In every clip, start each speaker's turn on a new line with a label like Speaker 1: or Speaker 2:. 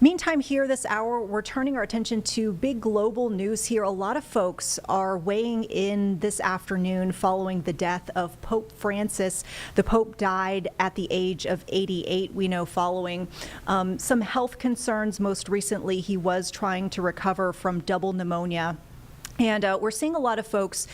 Speaker 1: Meantime, here this hour, we're turning our attention to big global news here. A lot of folks are weighing in this afternoon following the death of Pope Francis. The Pope died at the age of 88, we know, following some health concerns. Most recently, he was trying to recover from double pneumonia. And we're seeing a lot of folks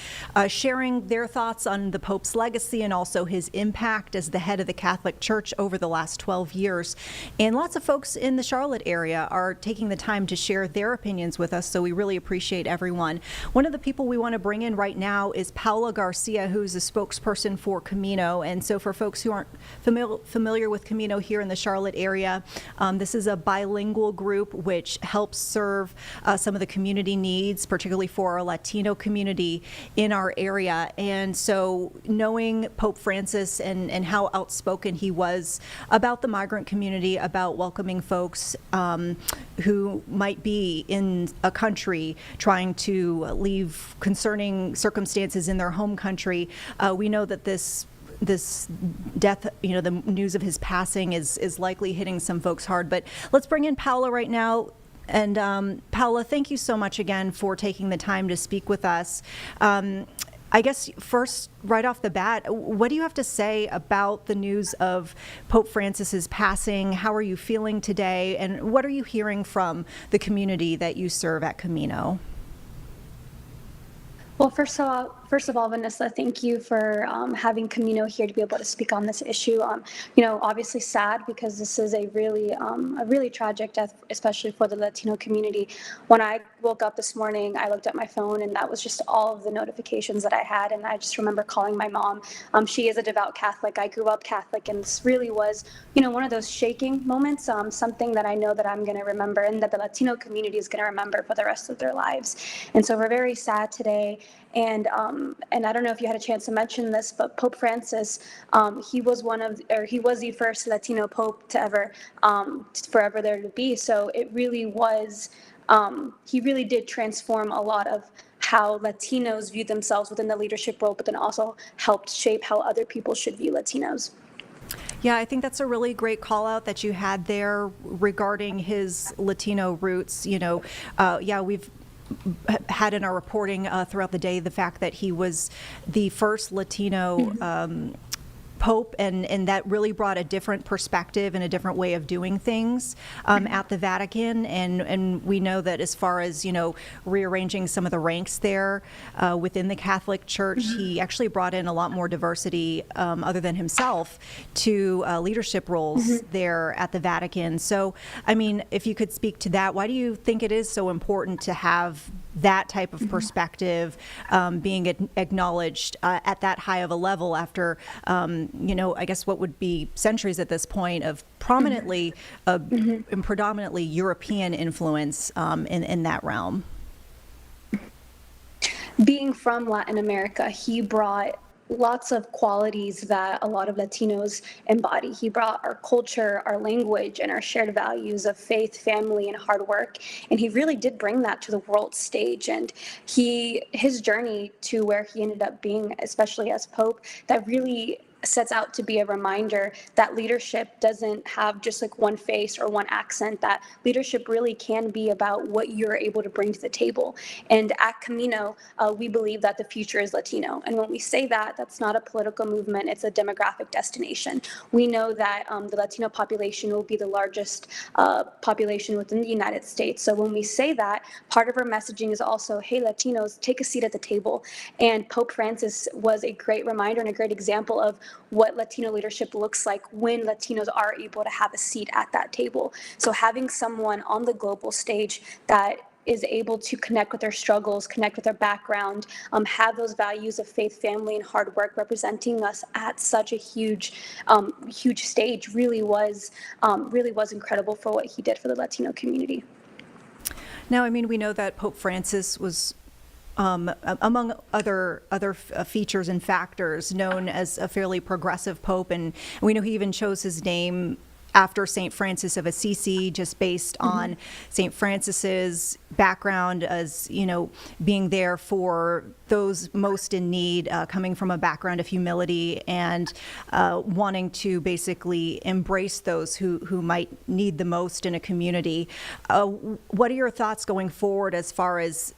Speaker 1: sharing their thoughts on the Pope's legacy and also his impact as the head of the Catholic Church over the last 12 years. And lots of folks in the Charlotte area are taking the time to share their opinions with us, so we really appreciate everyone. One of the people we want to bring in right now is Paola Garcia, who's a spokesperson for Camino. And so for folks who aren't familiar with Camino here in the Charlotte area, this is a bilingual group which helps serve some of the community needs, particularly for our Latino community in our area. And so knowing Pope Francis and how outspoken he was about the migrant community, about welcoming folks who might be in a country trying to leave concerning circumstances in their home country, we know that this death, the news of his passing is likely hitting some folks hard. But let's bring in Paola right now. And Paola, thank you so much again for taking the time to speak with us. I guess first, right off the bat, what do you have to say about the news of Pope Francis's passing? How are you feeling today? And what are you hearing from the community that you serve at Camino?
Speaker 2: Well, first of all, Vanessa, thank you for having Camino here to be able to speak on this issue. Obviously sad because this is a really tragic death, especially for the Latino community. When I woke up this morning, I looked at my phone and that was just all of the notifications that I had. And I just remember calling my mom. She is a devout Catholic. I grew up Catholic, and this really was, one of those shaking moments, something that I know that I'm going to remember and that the Latino community is going to remember for the rest of their lives. And so we're very sad today. And I don't know if you had a chance to mention this, but Pope Francis, he was the first Latino Pope to ever, forever there to be. So it really was, he really did transform a lot of how Latinos view themselves within the leadership role, but then also helped shape how other people should view Latinos.
Speaker 1: Yeah, I think that's a really great call out that you had there regarding his Latino roots. We've had in our reporting throughout the day the fact that he was the first Latino Pope, and that really brought a different perspective and a different way of doing things at the Vatican. And we know that as far as, rearranging some of the ranks there within the Catholic Church, he actually brought in a lot more diversity other than himself to leadership roles there at the Vatican. So, I mean, if you could speak to that, why do you think it is so important to have that type of perspective being acknowledged at that high of a level after, I guess what would be centuries at this point of prominently and predominantly European influence in that realm?
Speaker 2: Being from Latin America, he brought lots of qualities that a lot of Latinos embody. He brought our culture, our language, and our shared values of faith, family, and hard work. And he really did bring that to the world stage. And his journey to where he ended up being, especially as Pope, that really sets out to be a reminder that leadership doesn't have just like one face or one accent, that leadership really can be about what you're able to bring to the table. And at Camino, we believe that the future is Latino. And when we say that, that's not a political movement, it's a demographic destination. We know that the Latino population will be the largest population within the United States. So when we say that, part of our messaging is also, hey, Latinos, take a seat at the table. And Pope Francis was a great reminder and a great example of what Latino leadership looks like when Latinos are able to have a seat at that table. So having someone on the global stage that is able to connect with their struggles, connect with their background, have those values of faith, family, and hard work representing us at such a huge stage really was incredible for what he did for the Latino community.
Speaker 1: Now, I mean, we know that Pope Francis was among other features and factors, known as a fairly progressive pope, and we know he even chose his name after St. Francis of Assisi, just based on St. Francis's background as, being there for those most in need, coming from a background of humility and wanting to basically embrace those who might need the most in a community. What are your thoughts going forward as far as,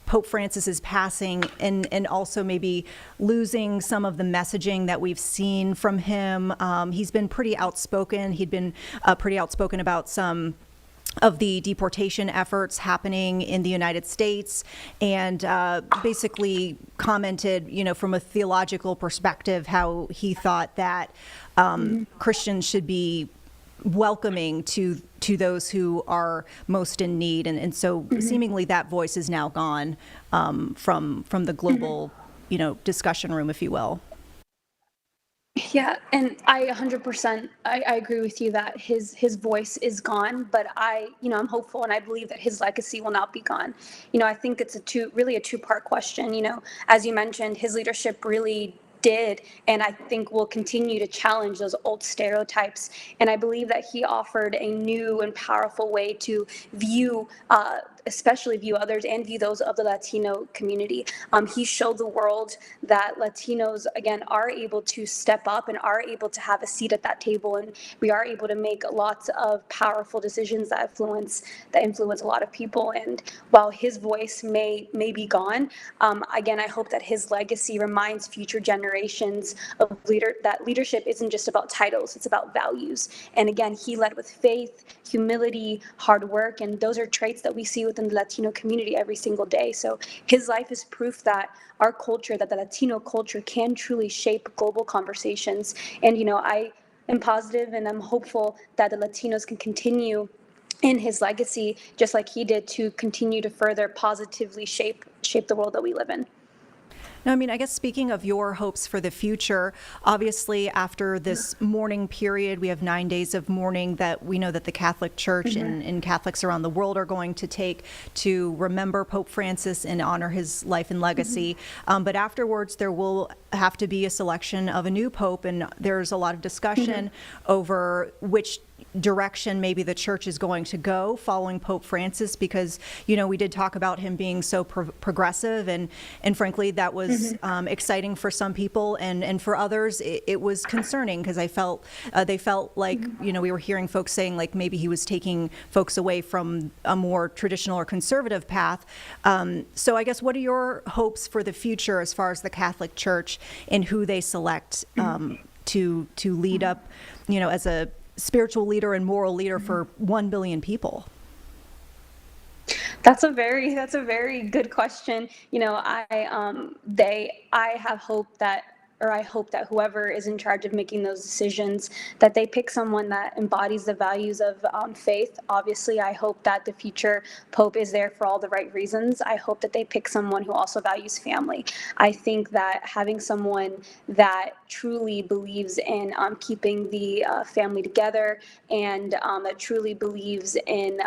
Speaker 1: Pope Francis's passing and also maybe losing some of the messaging that we've seen from him? He's been pretty outspoken. He'd been pretty outspoken about some of the deportation efforts happening in the United States, and basically commented, from a theological perspective, how he thought that Christians should be welcoming to those who are most in need, and so seemingly that voice is now gone from the global discussion room, if you will.
Speaker 2: Yeah, and I 100%, I agree with you that his voice is gone, but I'm hopeful and I believe that his legacy will not be gone. I think it's really a two-part question. As you mentioned, his leadership really did, and I think will continue to challenge those old stereotypes. And I believe that he offered a new and powerful way to especially view others and view those of the Latino community. He showed the world that Latinos, again, are able to step up and are able to have a seat at that table, and we are able to make lots of powerful decisions that influence a lot of people. And while his voice may be gone, again, I hope that his legacy reminds future generations of that leadership isn't just about titles, it's about values. And again, he led with faith, humility, hard work, and those are traits that we see within the Latino community every single day. So his life is proof that our culture, that the Latino culture can truly shape global conversations. And, I am positive and I'm hopeful that the Latinos can continue in his legacy, just like he did, to continue to further positively shape the world that we live in.
Speaker 1: Now, I guess speaking of your hopes for the future, obviously after this mourning period, we have 9 days of mourning that we know that the Catholic Church and Catholics around the world are going to take to remember Pope Francis and honor his life and legacy. But afterwards, there will have to be a selection of a new pope, and there's a lot of discussion over which direction maybe the church is going to go following Pope Francis, because we did talk about him being so progressive, and frankly that was exciting for some people, and for others it was concerning, because they felt like we were hearing folks saying like maybe he was taking folks away from a more traditional or conservative path. So I guess, what are your hopes for the future as far as the Catholic Church and who they select to lead up as a spiritual leader and moral leader for 1 billion people?
Speaker 2: That's a very good question. I hope that whoever is in charge of making those decisions, that they pick someone that embodies the values of faith. Obviously, I hope that the future pope is there for all the right reasons. I hope that they pick someone who also values family. I think that having someone that truly believes in keeping the family together, and that truly believes in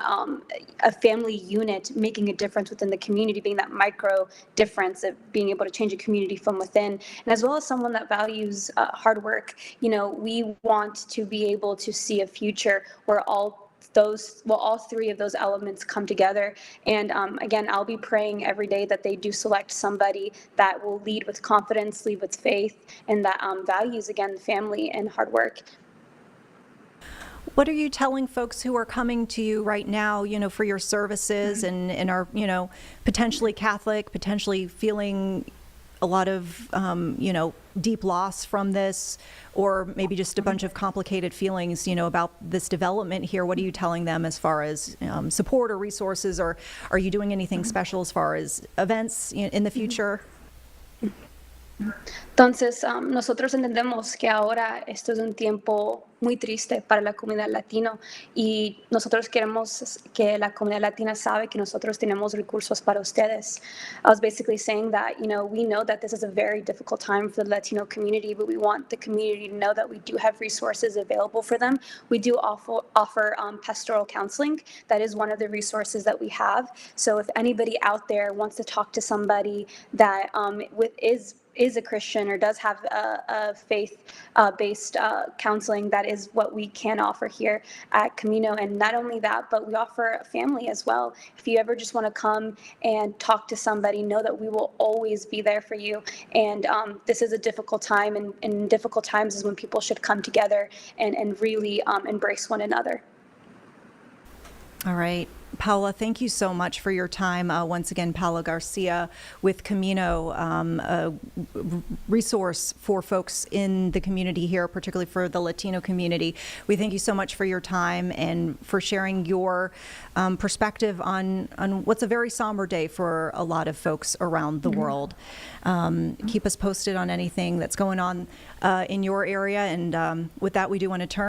Speaker 2: a family unit making a difference within the community, being that micro difference of being able to change a community from within, and as well as someone that values hard work. We want to be able to see a future where all three of those elements come together. And again, I'll be praying every day that they do select somebody that will lead with confidence, lead with faith, and that values, again, family and hard work.
Speaker 1: What are you telling folks who are coming to you right now, for your services, and are, potentially Catholic, potentially feeling a lot of, deep loss from this, or maybe just a bunch of complicated feelings, about this development here? What are you telling them as far as support or resources, or are you doing anything special as far as events in the future?
Speaker 2: Entonces, nosotros entendemos que ahora esto es un tiempo muy triste para la comunidad latino, y nosotros queremos que la comunidad latina sabe que nosotros tenemos recursos para ustedes. I was basically saying that, we know that this is a very difficult time for the Latino community, but we want the community to know that we do have resources available for them. We do offer pastoral counseling. That is one of the resources that we have. So if anybody out there wants to talk to somebody that is is a Christian or does have a faith-based counseling, that is what we can offer here at Camino. And not only that, but we offer a family as well. If you ever just want to come and talk to somebody, know that we will always be there for you. And this is a difficult time, and difficult times is when people should come together and really embrace one another.
Speaker 1: All right. Paola, thank you so much for your time. Once again, Paola Garcia with Camino, a resource for folks in the community here, particularly for the Latino community. We thank you so much for your time and for sharing your perspective on what's a very somber day for a lot of folks around the world. Keep us posted on anything that's going on in your area. And with that, we do want to turn